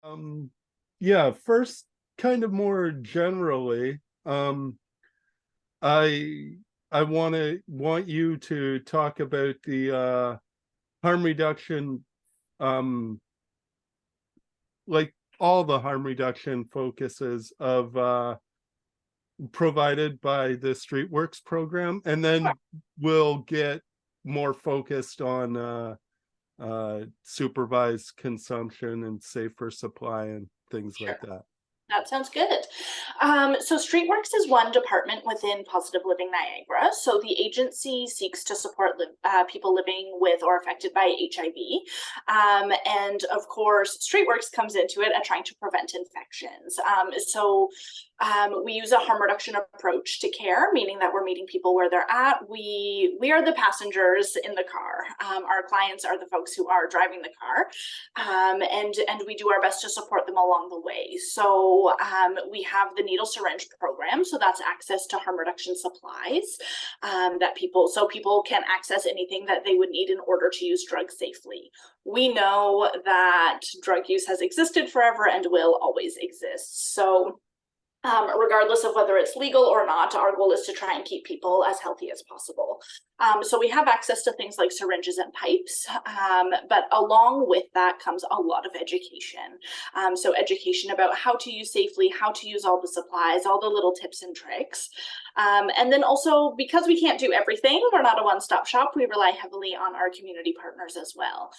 Um, yeah, first, kind of more generally, I I want you to talk about the harm reduction, um, like all the harm reduction focuses of provided by the StreetWorks program, and then we'll get more focused on supervised consumption and safer supply and things Sure. like that. That sounds good. So StreetWorks is one department within Positive Living Niagara. So the agency seeks to support people living with or affected by HIV. And of course, StreetWorks comes into it at trying to prevent infections. We use a harm reduction approach to care, meaning that we're meeting people where they're at. We are the passengers in the car. Our clients are the folks who are driving the car, and we do our best to support them along the way. So we have the needle syringe program, so that's access to harm reduction supplies so people can access anything that they would need in order to use drugs safely. We know that drug use has existed forever and will always exist. So regardless of whether it's legal or not, our goal is to try and keep people as healthy as possible. So we have access to things like syringes and pipes, but along with that comes a lot of education. So education about how to use safely, how to use all the supplies, all the little tips and tricks. And then also, because we can't do everything, we're not a one-stop shop, we rely heavily on our community partners as well.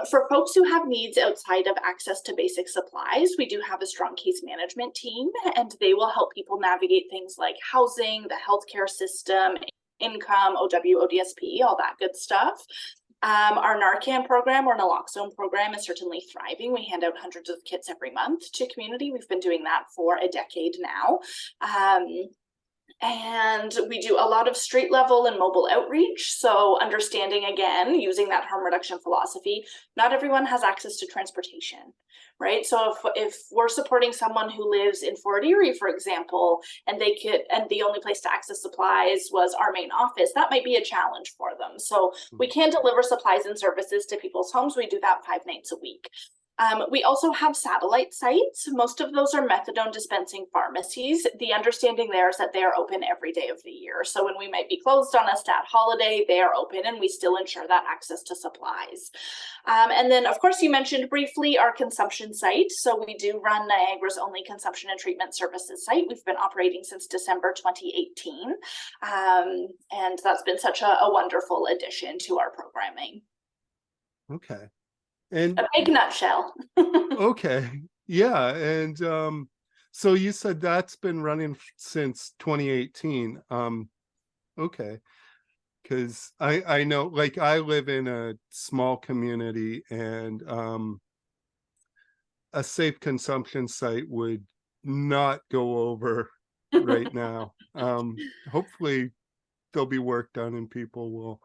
For folks who have needs outside of access to basic supplies, we do have a strong case management team, and they will help people navigate things like housing, the healthcare system, income, OW, ODSP, all that good stuff. Our Narcan program or naloxone program is certainly thriving. We hand out hundreds of kits every month to community. We've been doing that for a decade now. And we do a lot of street level and mobile outreach. So understanding, again, using that harm reduction philosophy, not everyone has access to transportation, right? So if we're supporting someone who lives in Fort Erie, for example, and the only place to access supplies was our main office, that might be a challenge for them. So we can deliver supplies and services to people's homes. We do that 5 nights a week. We also have satellite sites. Most of those are methadone dispensing pharmacies. The understanding there is that they are open every day of the year. So when we might be closed on a stat holiday, they are open and we still ensure that access to supplies. And then, of course, you mentioned briefly our consumption site. So we do run Niagara's only consumption and treatment services site. We've been operating since December 2018. And that's been such a wonderful addition to our programming. Okay. And a big nutshell. okay, yeah, and so you said that's been running since 2018. Okay, because I know, like, I live in a small community, and a safe consumption site would not go over right now. Hopefully there'll be work done and people will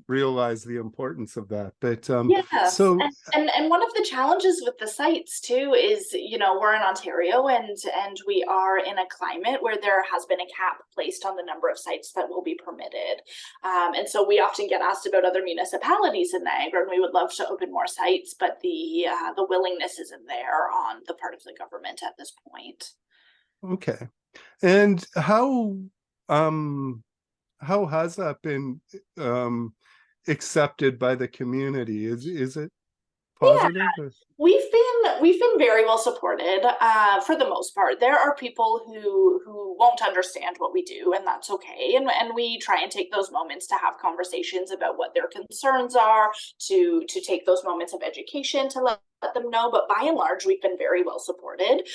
realize the importance of that. But Yes, so and one of the challenges with the sites too is, we're in Ontario and we are in a climate where there has been a cap placed on the number of sites that will be permitted. And so we often get asked about other municipalities in Niagara, and we would love to open more sites, but the willingness isn't there on the part of the government at this point. okay. And how has that been accepted by the community? Is it positive? Yeah, we've been very well supported for the most part. There are people who won't understand what we do, and that's okay. And we try and take those moments to have conversations about what their concerns are, to take those moments of education to let them know. But by and large, we've been very well supported.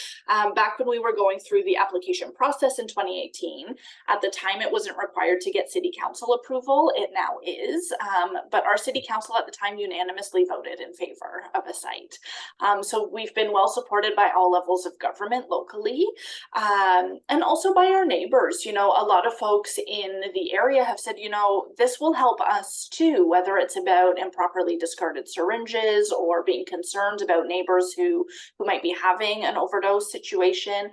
Back when we were going through the application process in 2018, at the time it wasn't required to get city council approval. It now is, but our city council at the time unanimously voted in favor of a site. So we've been well supported by all levels of government locally, and also by our neighbors. A lot of folks in the area have said, this will help us too, whether it's about improperly discarded syringes or being concerned about neighbors who might be having an overdose situation.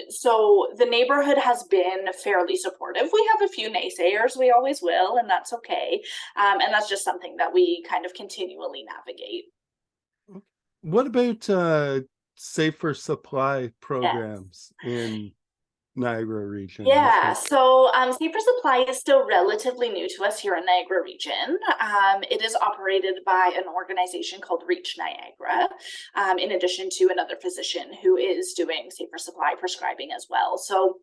So the neighborhood has been fairly supportive. We have a few naysayers, we always will, and that's okay. And that's just something that we kind of continually navigate. What about safer supply Yes. programs in Niagara region? Yeah, so Safer Supply is still relatively new to us here in Niagara Region. It is operated by an organization called Reach Niagara, in addition to another physician who is doing Safer Supply prescribing as well. So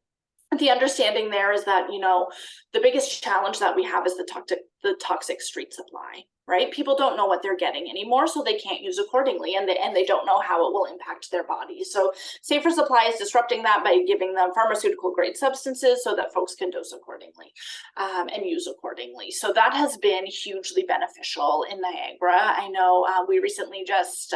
the understanding there is that, you know, the biggest challenge that we have is the toxic street supply, right? People don't know what they're getting anymore, so they can't use accordingly, and they don't know how it will impact their bodies. So Safer Supply is disrupting that by giving them pharmaceutical grade substances so that folks can dose accordingly, and use accordingly. So that has been hugely beneficial in Niagara. I know we recently just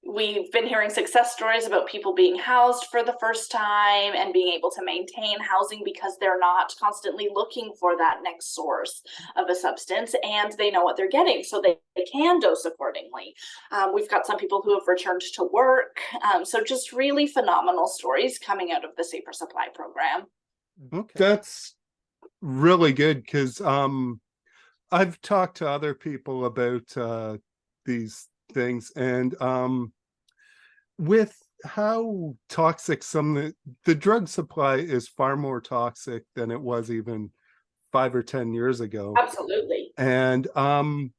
we've been hearing success stories about people being housed for the first time and being able to maintain housing because they're not constantly looking for that next source of a substance, and they know what they're getting, so they can dose accordingly. We've got some people who have returned to work. So just really phenomenal stories coming out of the Safer Supply program. Okay. That's really good, because I've talked to other people about these things, and with how toxic the drug supply is, far more toxic than it was even 5 or 10 years ago. Absolutely. And I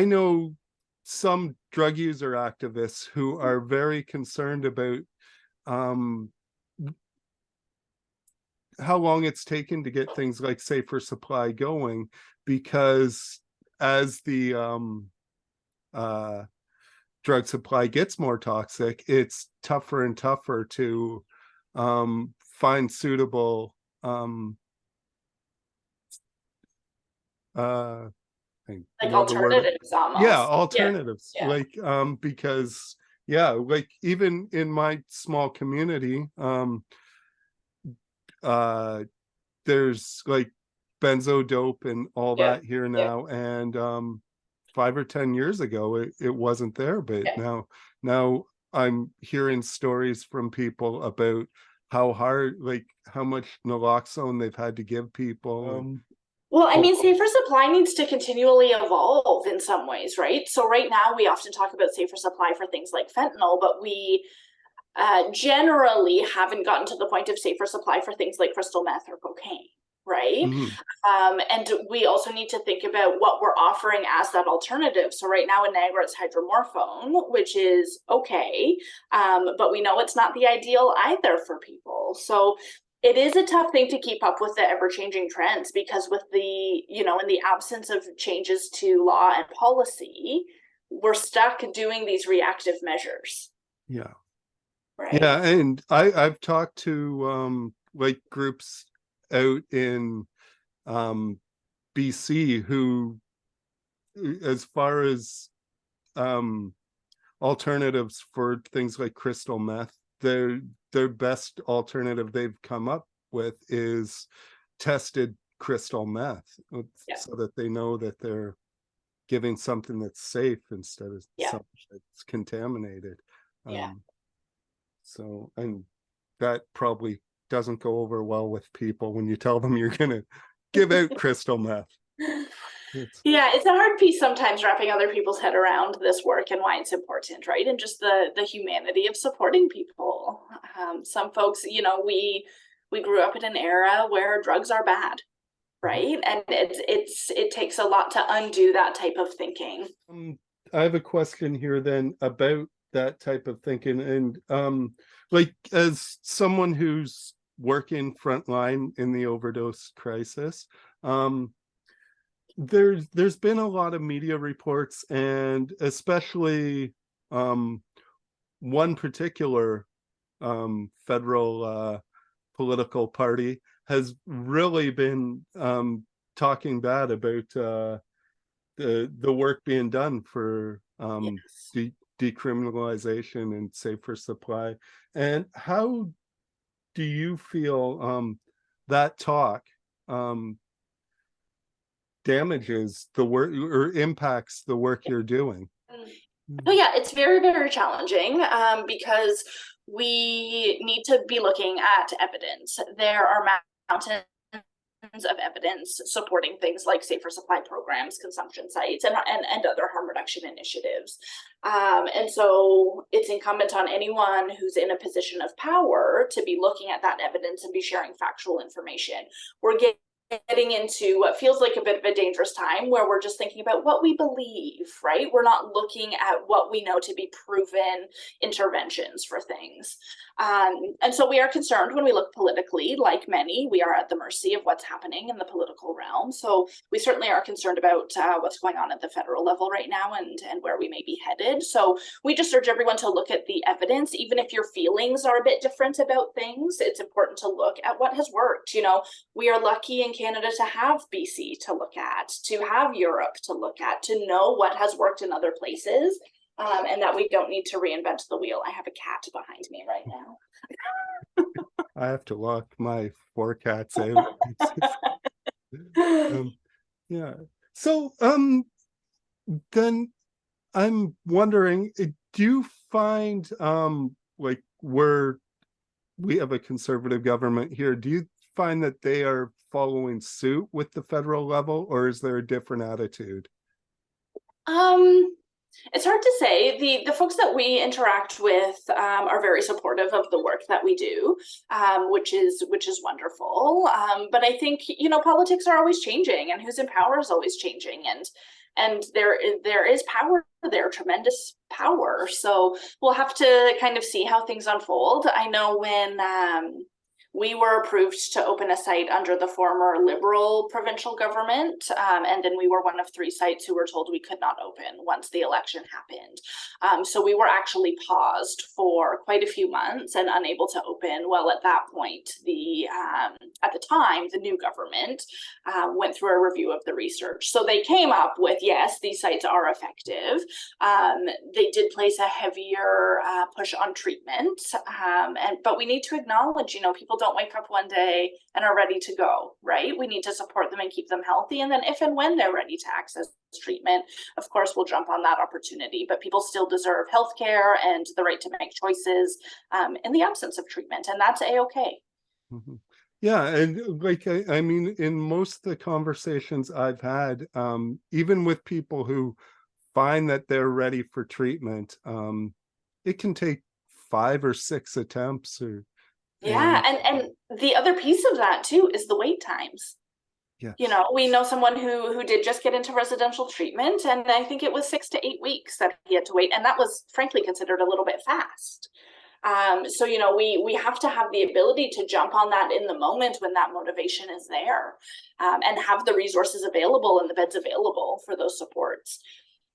know some drug user activists who are very concerned about how long it's taken to get things like Safer Supply going, because as the drug supply gets more toxic, it's tougher and tougher to find suitable like alternatives almost. Yeah, alternatives. Yeah. Like because like even in my small community, there's like benzo dope and all that here now, and 5 or 10 years ago it wasn't there, but now I'm hearing stories from people about how hard, like how much naloxone they've had to give people. Well, I mean, Safer Supply needs to continually evolve in some ways, right? So right now we often talk about Safer Supply for things like fentanyl, but we generally haven't gotten to the point of Safer Supply for things like crystal meth or cocaine, right? And we also need to think about what we're offering as that alternative. So right now in Niagara, it's hydromorphone, which is okay, but we know it's not the ideal either for people. So it is a tough thing to keep up with the ever-changing trends, because with the, you know, in the absence of changes to law and policy, we're stuck doing these reactive measures. Yeah. Right. Yeah, and I've talked to like groups out in BC who, as far as alternatives for things like crystal meth, their best alternative they've come up with is tested crystal meth, so that they know that they're giving something that's safe instead of something that's contaminated. So, and that probably doesn't go over well with people when you tell them you're gonna give out crystal meth. It's a hard piece sometimes, wrapping other people's head around this work and why it's important, right? And just the humanity of supporting people. Some folks, you know, we grew up in an era where drugs are bad, right? And it takes a lot to undo that type of thinking. I have a question here then about that type of thinking, and like, as someone who's working frontline in the overdose crisis, there's been a lot of media reports, and especially one particular federal political party has really been talking bad about the work being done for decriminalization and safer supply. And how do you feel that talk damages the work or impacts the work you're doing? Well, it's very, very challenging, because we need to be looking at evidence. There are mountains of evidence supporting things like safer supply programs, consumption sites, and other harm reduction initiatives. And so it's incumbent on anyone who's in a position of power to be looking at that evidence and be sharing factual information. We're getting into what feels like a bit of a dangerous time where we're just thinking about what we believe, right? We're not looking at what we know to be proven interventions for things. And so we are concerned when we look politically, like many, we are at the mercy of what's happening in the political realm. So we certainly are concerned about what's going on at the federal level right now and where we may be headed. So we just urge everyone to look at the evidence. Even if your feelings are a bit different about things, it's important to look at what has worked. You know, we are lucky in Canada to have BC to look at, to have Europe to look at, to know what has worked in other places. And that we don't need to reinvent the wheel. I have a cat behind me right now. I have to lock my 4 cats out. Yeah. So then I'm wondering, do you find like where we have a conservative government here, do you find that they are following suit with the federal level, or is there a different attitude? It's hard to say. The folks that we interact with are very supportive of the work that we do, which is wonderful. But I think, you know, politics are always changing, and who's in power is always changing, and there is power there, tremendous power. So we'll have to kind of see how things unfold. I know when we were approved to open a site under the former Liberal provincial government, and then we were one of 3 sites who were told we could not open once the election happened. So we were actually paused for quite a few months and unable to open. Well, at that point, at the time, the new government went through a review of the research. So they came up with, yes, these sites are effective. They did place a heavier push on treatment, but we need to acknowledge, you know, people don't wake up one day and are ready to go, right? We need to support them and keep them healthy. And then if and when they're ready to access treatment, of course, we'll jump on that opportunity. But people still deserve healthcare and the right to make choices in the absence of treatment. And that's A-okay. Mm-hmm. Yeah. And like, I mean, in most of the conversations I've had, even with people who find that they're ready for treatment, it can take 5 or 6 attempts or and the other piece of that too is the wait times. Yes. You know, we know someone who did just get into residential treatment, and I think it was 6 to 8 weeks that he had to wait, and that was frankly considered a little bit fast. So, you know, we have to have the ability to jump on that in the moment when that motivation is there, and have the resources available and the beds available for those supports.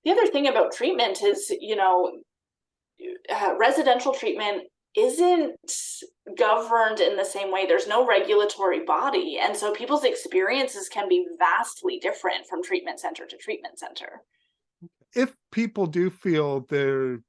The other thing about treatment is, you know, residential treatment isn't governed in the same way. There's no regulatory body. And so people's experiences can be vastly different from treatment center to treatment center. If people do feel they're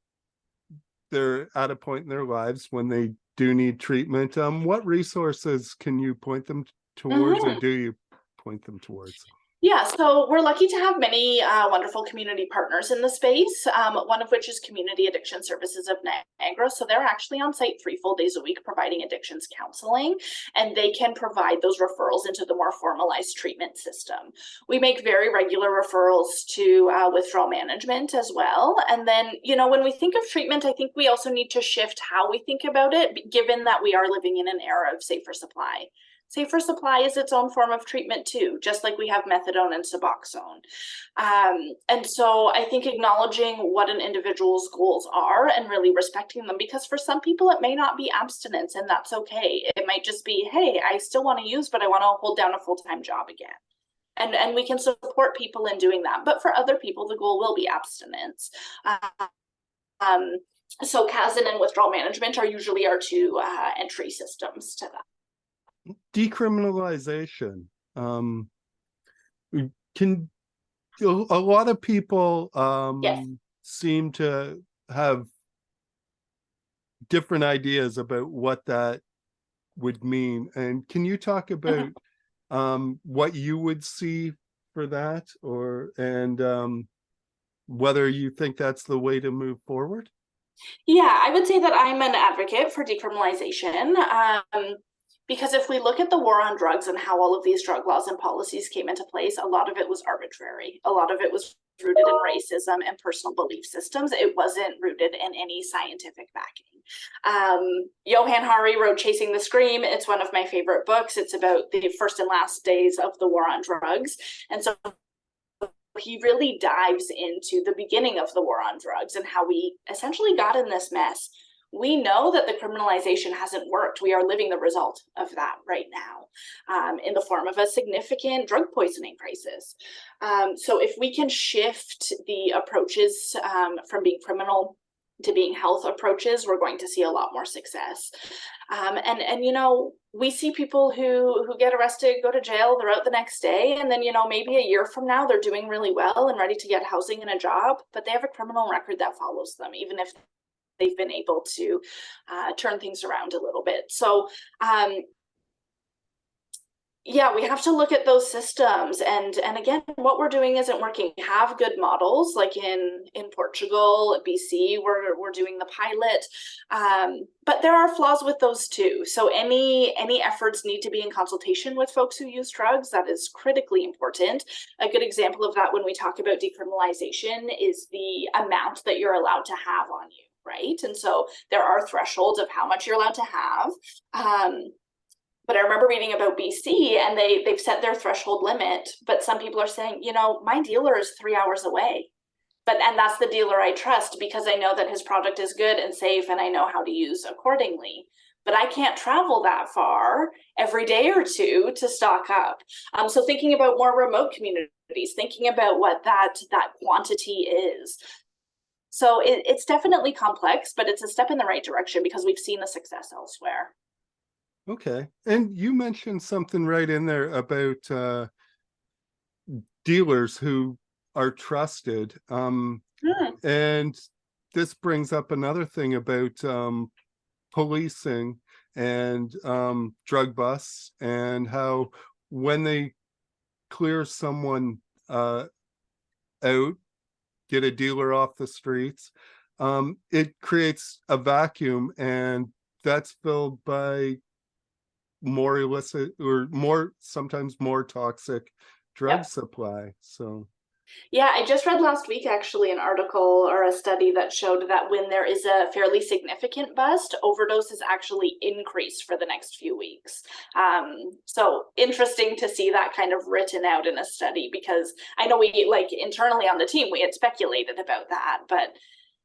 at a point in their lives when they do need treatment, what resources can you point them towards, or do you point them towards? Yeah, so we're lucky to have many wonderful community partners in the space, one of which is Community Addiction Services of Niagara. So they're actually on site 3 full days a week providing addictions counseling, and they can provide those referrals into the more formalized treatment system. We make very regular referrals to withdrawal management as well. And then, you know, when we think of treatment, I think we also need to shift how we think about it, given that we are living in an era of safer supply. Safer supply is its own form of treatment too, just like we have methadone and Suboxone. And so I think acknowledging what an individual's goals are and really respecting them, because for some people it may not be abstinence, and that's okay. It might just be, hey, I still want to use, but I want to hold down a full-time job again. And we can support people in doing that. But for other people, the goal will be abstinence. So CASN and withdrawal management are usually our 2 entry systems to that. Decriminalization, can a lot of people Yes. seem to have different ideas about what that would mean, and can you talk about what you would see for that, or whether you think that's the way to move forward? Yeah, I would say that I'm an advocate for decriminalization. Because if we look at the war on drugs and how all of these drug laws and policies came into place, a lot of it was arbitrary. A lot of it was rooted in racism and personal belief systems. It wasn't rooted in any scientific backing. Johann Hari wrote Chasing the Scream. It's one of my favorite books. It's about the first and last days of the war on drugs. And so he really dives into the beginning of the war on drugs and how we essentially got in this mess. We know that the criminalization hasn't worked. We are living the result of that right now in the form of a significant drug poisoning crisis. So if we can shift the approaches from being criminal to being health approaches, we're going to see a lot more success. And you know, we see people who get arrested, go to jail, they're out the next day, and then, you know, maybe a year from now, they're doing really well and ready to get housing and a job, but they have a criminal record that follows them, even if they've been able to turn things around a little bit. So yeah, we have to look at those systems, and again, what we're doing isn't working. We have good models like in Portugal, BC, we're doing the pilot, but there are flaws with those too. So any efforts need to be in consultation with folks who use drugs. That is critically important. A good example of that when we talk about decriminalization is the amount that you're allowed to have on you, right? And so there are thresholds of how much you're allowed to have. But I remember reading about BC, and they've set their threshold limit, but some people are saying, you know, my dealer is 3 hours away, and that's the dealer I trust because I know that his product is good and safe and I know how to use accordingly. But I can't travel that far every day or two to stock up. So thinking about more remote communities, thinking about what that quantity is. So it's definitely complex, but it's a step in the right direction because we've seen the success elsewhere. Okay. And you mentioned something right in there about dealers who are trusted. And this brings up another thing about policing and drug busts, and how when they clear someone out, get a dealer off the streets, it creates a vacuum, and that's filled by more illicit or sometimes more toxic drug supply. So yeah, I just read last week actually an article or a study that showed that when there is a fairly significant bust, overdoses actually increase for the next few weeks. So interesting to see that kind of written out in a study, because I know we, like, internally on the team, we had speculated about that, but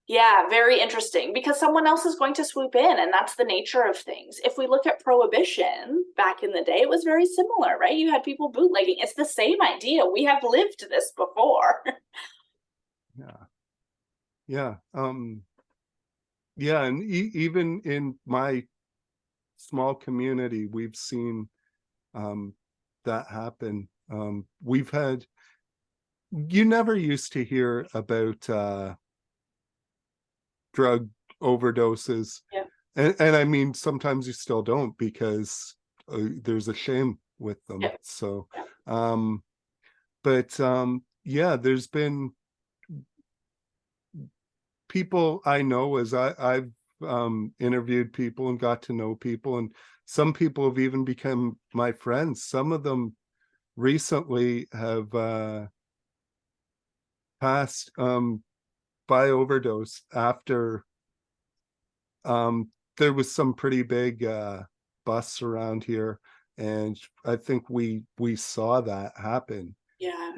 yeah, very interesting, because someone else is going to swoop in, and that's the nature of things. If we look at prohibition back in the day, it was very similar, right? You had people bootlegging. It's the same idea. We have lived this before. Yeah. And even in my small community, we've seen that happen. We've had, you never used to hear about drug overdoses. And I mean, sometimes you still don't, because there's a shame with them. So yeah, there's been people I know, as I've interviewed people and got to know people, and some people have even become my friends. Some of them recently have passed by overdose after there was some pretty big busts around here, and I think we saw that happen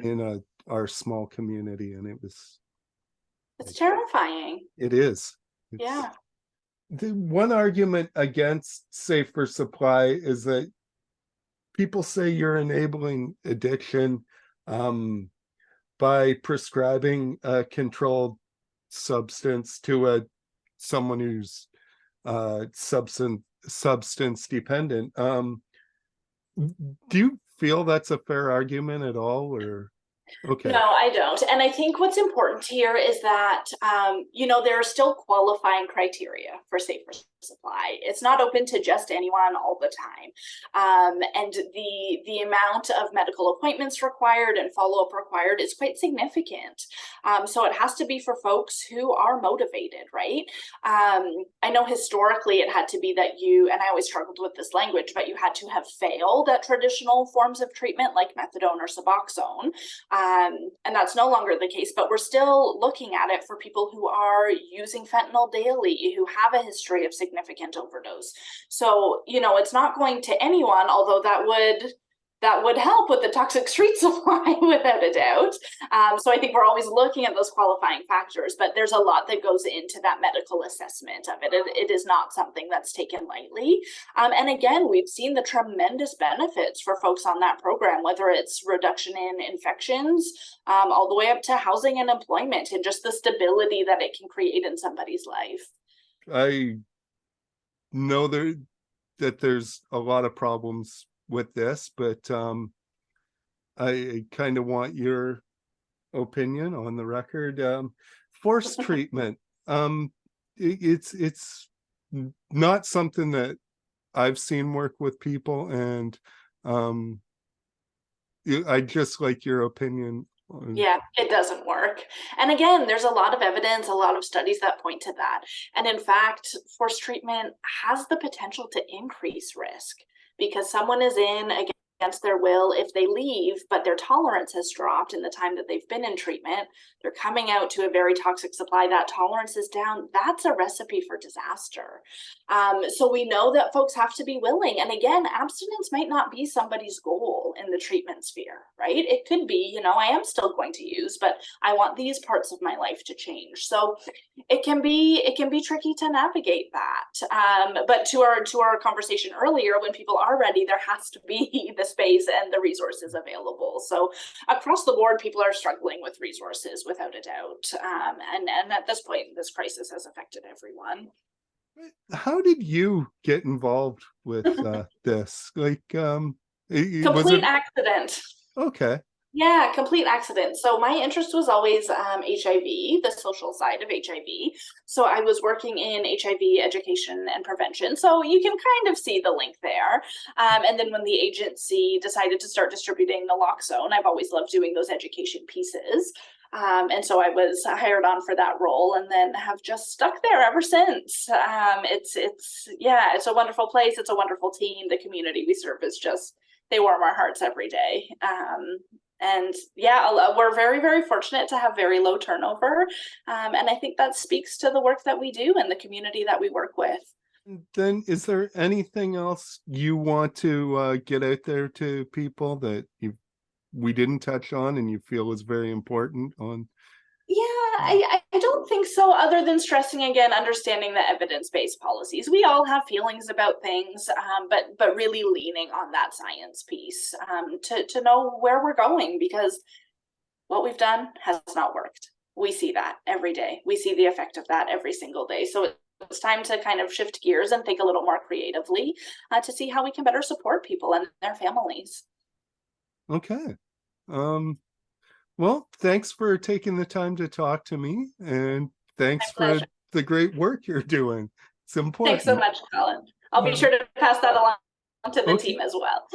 in our small community, and it's terrifying. It is. The one argument against safer supply is that people say you're enabling addiction by prescribing a controlled substance to someone who's substance dependent. Do you feel that's a fair argument at all, or? Okay. No, I don't. And I think what's important here is that, you know, there are still qualifying criteria for safer supply. It's not open to just anyone all the time. And the amount of medical appointments required and follow-up required is quite significant. So it has to be for folks who are motivated, right? I know historically it had to be that you, and I always struggled with this language, but you had to have failed at traditional forms of treatment like methadone or Suboxone. And that's no longer the case, but we're still looking at it for people who are using fentanyl daily, who have a history of significant overdose. So, it's not going to anyone, although that would help with the toxic street supply without a doubt. So I think we're always looking at those qualifying factors, but there's a lot that goes into that medical assessment of it. It is not something that's taken lightly. And again, we've seen the tremendous benefits for folks on that program, whether it's reduction in infections, all the way up to housing and employment, and just the stability that it can create in somebody's life. I know that there's a lot of problems with this, but I kind of want your opinion on the record. Forced treatment, it's not something that I've seen work with people, and I just like your opinion. Yeah, it doesn't work. And again, there's a lot of evidence, a lot of studies that point to that. And in fact, forced treatment has the potential to increase risk, because someone is in against their will. If they leave, but their tolerance has dropped in the time that they've been in treatment, they're coming out to a very toxic supply, that tolerance is down, that's a recipe for disaster. So we know that folks have to be willing. And again, abstinence might not be somebody's goal in the treatment sphere, right? It could be, I am still going to use, but I want these parts of my life to change. So it can be tricky to navigate that. But to our conversation earlier, when people are ready, there has to be the space and the resources available. So across the board, people are struggling with resources without a doubt. And at this point, this crisis has affected everyone. How did you get involved with this? Like, was Complete it accident. okay? Yeah, complete accident. So my interest was always HIV, the social side of HIV. So I was working in HIV education and prevention. So you can kind of see the link there. And then when the agency decided to start distributing naloxone, I've always loved doing those education pieces. And so I was hired on for that role, and then have just stuck there ever since. It's a wonderful place. It's a wonderful team. The community we serve is just, they warm our hearts every day. And yeah, we're very, very fortunate to have very low turnover. And I think that speaks to the work that we do and the community that we work with. Then is there anything else you want to get out there to people that we didn't touch on and you feel is very important on? Yeah, I don't think so, other than stressing again, understanding the evidence-based policies. We all have feelings about things, but really leaning on that science piece to know where we're going, because what we've done has not worked. We see that every day. We see the effect of that every single day. So it's time to kind of shift gears and think a little more creatively to see how we can better support people and their families. Okay. Well, thanks for taking the time to talk to me, and thanks for the great work you're doing. It's important. Thanks so much, Colin. I'll be sure to pass that along to the team as well.